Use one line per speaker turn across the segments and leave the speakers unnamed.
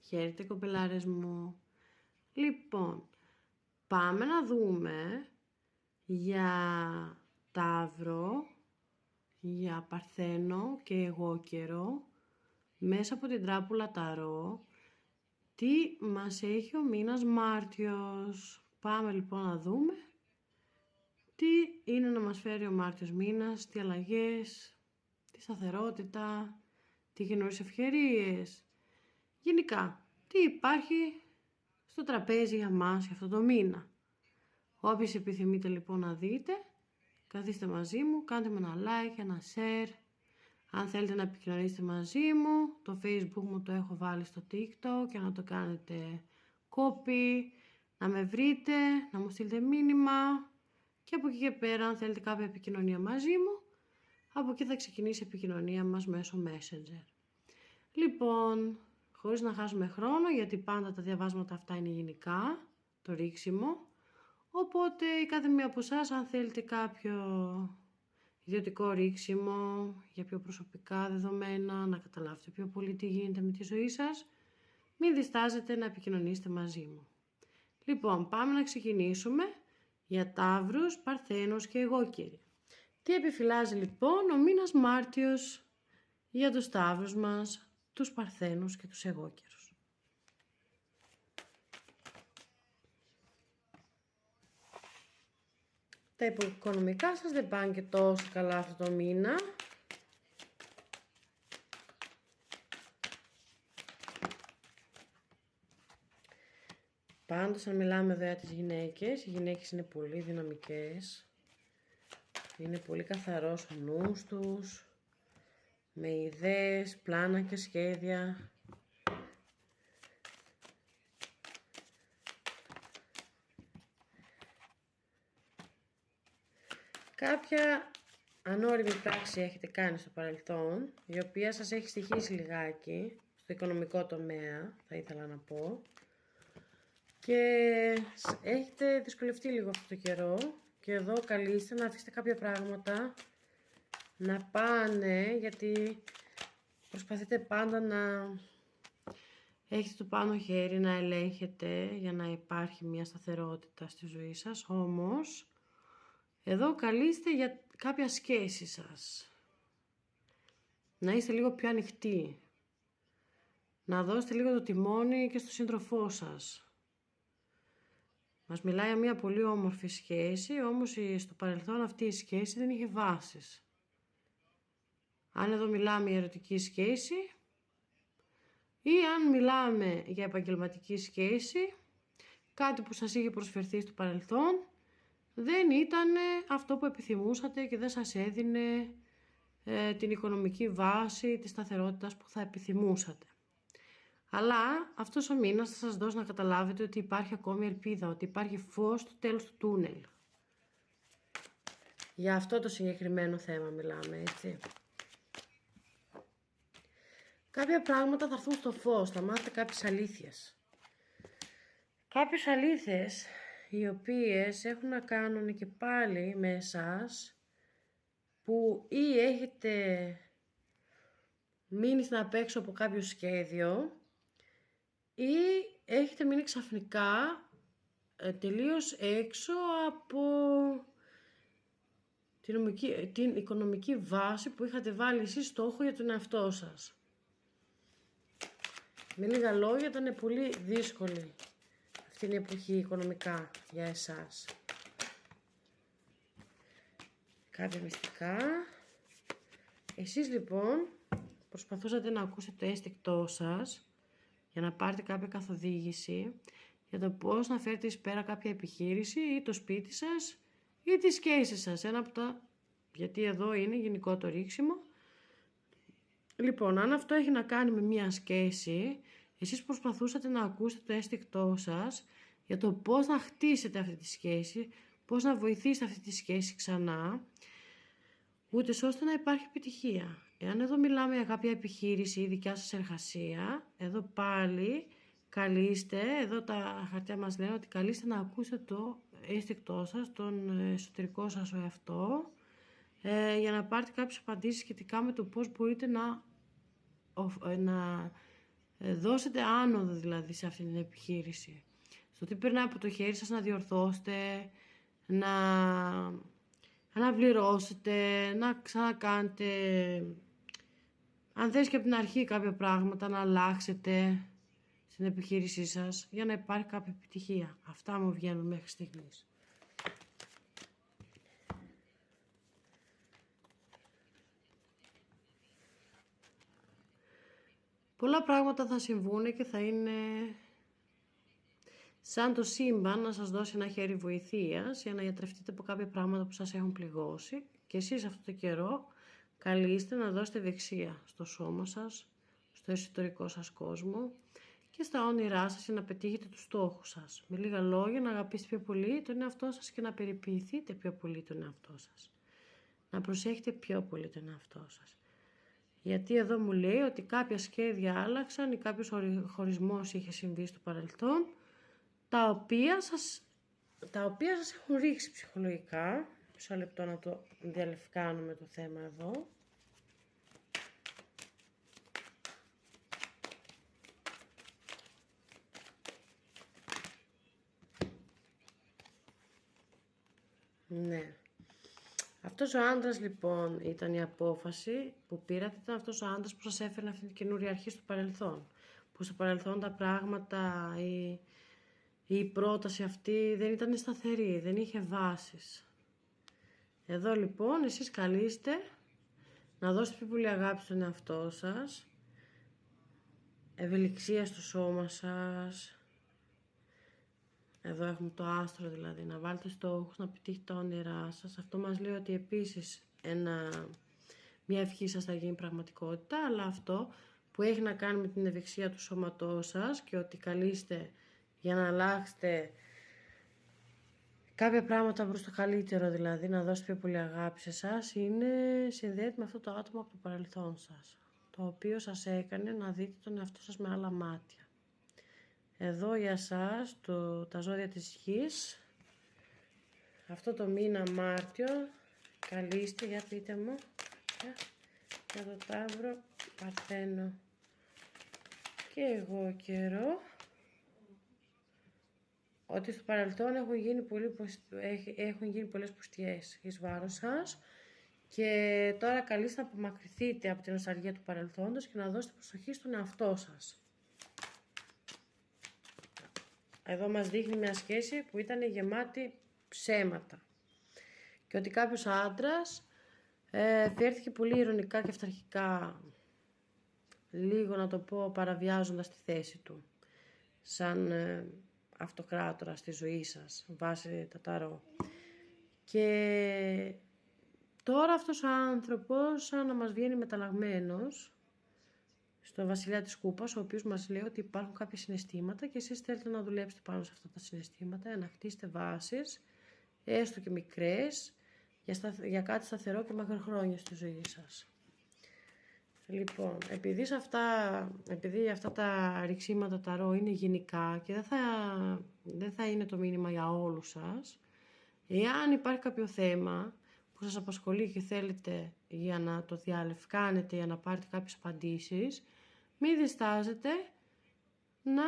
Χαίρετε κοπελάρες μου. Λοιπόν, πάμε να δούμε για Ταύρο, για Παρθένο και εγώ καιρό, μέσα από την τράπουλα Ταρό, τι μας έχει ο μήνας Μάρτιος. Πάμε λοιπόν να δούμε τι είναι να μας φέρει ο Μάρτιος μήνας, τι αλλαγές, τι σταθερότητα, τι καινούριες ευκαιρίες. Γενικά, τι υπάρχει στο τραπέζι για μας για αυτό το μήνα. Όποιος επιθυμείτε λοιπόν να δείτε, καθίστε μαζί μου, κάντε με ένα like, ένα share. Αν θέλετε να επικοινωνήσετε μαζί μου, το Facebook μου το έχω βάλει στο TikTok και να το κάνετε copy, να με βρείτε, να μου στείλετε μήνυμα και από εκεί και πέρα αν θέλετε κάποια επικοινωνία μαζί μου, από εκεί θα ξεκινήσει η επικοινωνία μας μέσω Messenger. Λοιπόν, χωρίς να χάσουμε χρόνο, γιατί πάντα τα διαβάσματα αυτά είναι γενικά, το ρίξιμο. Οπότε η κάθε μία από εσάς, αν θέλετε κάποιο ιδιωτικό ρίξιμο για πιο προσωπικά δεδομένα, να καταλάβετε πιο πολύ τι γίνεται με τη ζωή σας, μην διστάζετε να επικοινωνήσετε μαζί μου. Λοιπόν, πάμε να ξεκινήσουμε για Ταύρους, Παρθένους και εγώκεροι. Τι επιφυλάζει λοιπόν ο μήνας Μάρτιος για τους Ταύρους μας, τους Παρθένους και τους εγώκερους. Τα οικονομικά σας δεν πάνε και τόσο καλά αυτό το μήνα. Πάντως αν μιλάμε εδώ για τις γυναίκες, οι γυναίκες είναι πολύ δυναμικές. Είναι πολύ καθαρός ο νους τους, με ιδέες, πλάνα και σχέδια. Κάποια ανώριμη πράξη έχετε κάνει στο παρελθόν, η οποία σας έχει στοιχήσει λιγάκι, στο οικονομικό τομέα θα ήθελα να πω, και έχετε δυσκολευτεί λίγο αυτό το καιρό και εδώ καλείστε να αφήσετε κάποια πράγματα να πάνε, γιατί προσπαθείτε πάντα να έχετε το πάνω χέρι, να ελέγχετε για να υπάρχει μια σταθερότητα στη ζωή σας, όμως εδώ καλείστε για κάποια σχέση σας. Να είστε λίγο πιο ανοιχτοί. Να δώσετε λίγο το τιμόνι και στο σύντροφό σας. Μας μιλάει για μια πολύ όμορφη σχέση, όμως στο παρελθόν αυτή η σχέση δεν είχε βάσεις. Αν εδώ μιλάμε για ερωτική σχέση ή αν μιλάμε για επαγγελματική σχέση, κάτι που σας είχε προσφερθεί στο παρελθόν, δεν ήταν αυτό που επιθυμούσατε και δεν σας έδινε την οικονομική βάση της σταθερότητας που θα επιθυμούσατε. Αλλά αυτός ο μήνας θα σας δώσει να καταλάβετε ότι υπάρχει ακόμη ελπίδα, ότι υπάρχει φως στο τέλος του τούνελ. Για αυτό το συγκεκριμένο θέμα μιλάμε, έτσι. Κάποια πράγματα θα έρθουν στο φως, θα μάθετε κάποιες αλήθειες. Κάποιες αλήθειες οι οποίες έχουν να κάνουν και πάλι με εσάς, που ή έχετε μείνει στην απέξω από κάποιο σχέδιο ή έχετε μείνει ξαφνικά τελείως έξω από την οικονομική βάση που είχατε βάλει εσείς στόχο για τον εαυτό σας. Με λίγα λόγια, ήταν πολύ δύσκολη αυτή η εποχή οικονομικά για εσάς. Κάποια μυστικά. Εσείς λοιπόν προσπαθούσατε να ακούσετε το αίσθηκτό σας για να πάρετε κάποια καθοδήγηση για το πώς να φέρετε εις πέρα κάποια επιχείρηση ή το σπίτι σας ή τη σχέση σας. Ένα από τα, γιατί εδώ είναι γενικό το ρίξιμο. Λοιπόν, αν αυτό έχει να κάνει με μια σχέση, εσείς προσπαθούσατε να ακούσετε το αίσθηκτό σας για το πώς να χτίσετε αυτή τη σχέση, πώς να βοηθήσετε αυτή τη σχέση ξανά, ούτε ώστε να υπάρχει επιτυχία. Εάν εδώ μιλάμε για κάποια επιχείρηση ή δικιά σας εργασία, εδώ πάλι καλείστε, εδώ τα χαρτιά μας λένε ότι καλείστε να ακούσετε το αίσθηκτό σας, τον εσωτερικό σας ο εαυτό, για να πάρετε κάποιες απαντήσεις σχετικά με το πώς μπορείτε να Δώσετε άνοδο δηλαδή σε αυτή την επιχείρηση. Στο τι περνάει από το χέρι σας να διορθώσετε, να αναπληρώσετε, να ξανακάνετε, αν θες και από την αρχή κάποια πράγματα, να αλλάξετε στην επιχείρησή σας για να υπάρχει κάποια επιτυχία. Αυτά μου βγαίνουν μέχρι στιγμής. Πολλά πράγματα θα συμβούν και θα είναι σαν το σύμπαν να σας δώσει ένα χέρι βοηθείας για να γιατρευτείτε από κάποια πράγματα που σας έχουν πληγώσει και εσείς αυτό το καιρό καλείστε να δώσετε ευεξία στο σώμα σας, στο εσωτερικό σας κόσμο και στα όνειρά σας για να πετύχετε τους στόχους σας. Με λίγα λόγια, να αγαπήσετε πιο πολύ τον εαυτό σας και να περιποιηθείτε πιο πολύ τον εαυτό σας. Να προσέχετε πιο πολύ τον εαυτό σας. Γιατί εδώ μου λέει ότι κάποια σχέδια άλλαξαν ή κάποιος χωρισμός είχε συμβεί στο παρελθόν, τα οποία σας έχουν ρίξει ψυχολογικά. Μισό λεπτό να το διαλευκάνουμε το θέμα εδώ. Ναι. Αυτός ο άντρας λοιπόν ήταν η απόφαση που πήρατε, ήταν αυτός ο άντρας που σας έφερε αυτή την καινούρια αρχή στο παρελθόν. Που στο παρελθόν τα πράγματα, η πρόταση αυτή δεν ήταν σταθερή, δεν είχε βάσεις. Εδώ λοιπόν εσείς καλείστε να δώσετε πιο πολύ αγάπη στον εαυτό σας, ευελιξία στο σώμα σας. Εδώ έχουμε το άστρο δηλαδή, να βάλετε στόχους, να πετύχετε τα όνειρά σας. Αυτό μας λέει ότι επίσης μια ευχή σας θα γίνει πραγματικότητα, αλλά αυτό που έχει να κάνει με την ευεξία του σώματός σας και ότι καλείστε για να αλλάξετε κάποια πράγματα προς το καλύτερο, δηλαδή να δώσετε πιο πολύ αγάπη σε εσάς, συνδέεται με αυτό το άτομο από το παρελθόν σας, το οποίο σας έκανε να δείτε τον εαυτό σας με άλλα μάτια. Εδώ για σας, τα ζώδια της γης, αυτό το μήνα Μάρτιο, καλείστε, για πείτε μου, για το Ταύρο, Παρθένο και εγώ καιρό, ότι στο παρελθόν έχουν γίνει πολλές πουστιές εις βάρος σας και τώρα καλείστε να απομακρυνθείτε από την νοσταλγία του παρελθόντος και να δώσετε προσοχή στον εαυτό σας. Εδώ μας δείχνει μια σχέση που ήταν γεμάτη ψέματα και ότι κάποιος άντρας φέρθηκε πολύ ειρωνικά και αυταρχικά, λίγο να το πω παραβιάζοντας τη θέση του σαν αυτοκράτορα στη ζωή σας βάσει τα ταρό. Και τώρα αυτός ο άνθρωπος σαν να μας βγαίνει μεταλλαγμένος στο βασιλιά της Κούπας, ο οποίος μας λέει ότι υπάρχουν κάποια συναισθήματα και εσείς θέλετε να δουλέψετε πάνω σε αυτά τα συναισθήματα, να χτίσετε βάσεις, έστω και μικρές, για κάτι σταθερό και μακροχρόνιο στη ζωή σας. Λοιπόν, επειδή αυτά τα ρηξίματα ταρό είναι γενικά και δεν θα είναι το μήνυμα για όλους σας, εάν υπάρχει κάποιο θέμα που σας απασχολεί και θέλετε για να το διαλευκάνετε, για να πάρετε κάποιες απαντήσεις, μην διστάζετε να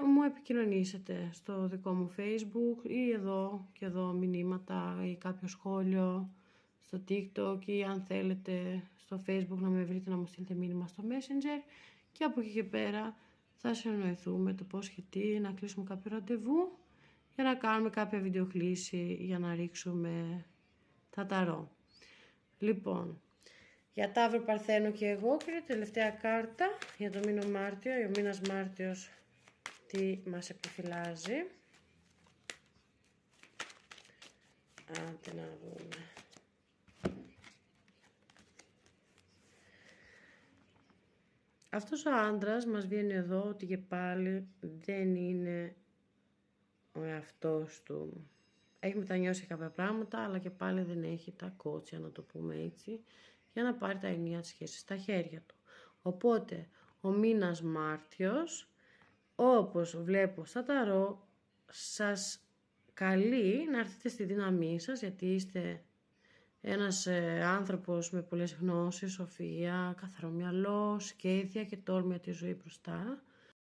μου επικοινωνήσετε στο δικό μου Facebook ή εδώ και εδώ μηνύματα ή κάποιο σχόλιο στο TikTok ή αν θέλετε στο Facebook να με βρείτε να μου στείλετε μήνυμα στο Messenger και από εκεί και πέρα θα συνεννοηθούμε το πώς και τι, να κλείσουμε κάποιο ραντεβού για να κάνουμε κάποια βιντεοκλήση για να ρίξουμε τα ταρό. Λοιπόν, για Ταύρο, Παρθένο και εγώ, και τελευταία κάρτα για το μήνα Μάρτιο, ο μήνας Μάρτιος τι μας επιφυλάζει. Άντε να δούμε. Αυτός ο άντρας μας βγαίνει εδώ ότι και πάλι δεν είναι ο εαυτός του. Έχει μετανιώσει κάποια πράγματα, αλλά και πάλι δεν έχει τα κότσια, να το πούμε έτσι, για να πάρει τα ενία της σχέσης στα χέρια του. Οπότε, ο μήνας Μάρτιος, όπως βλέπω στα ταρό, σας καλεί να έρθετε στη δύναμή σας, γιατί είστε Ένας άνθρωπος με πολλές γνώσεις, σοφία, καθαρό μυαλό, σχέδια και τόλμη τη ζωή μπροστά.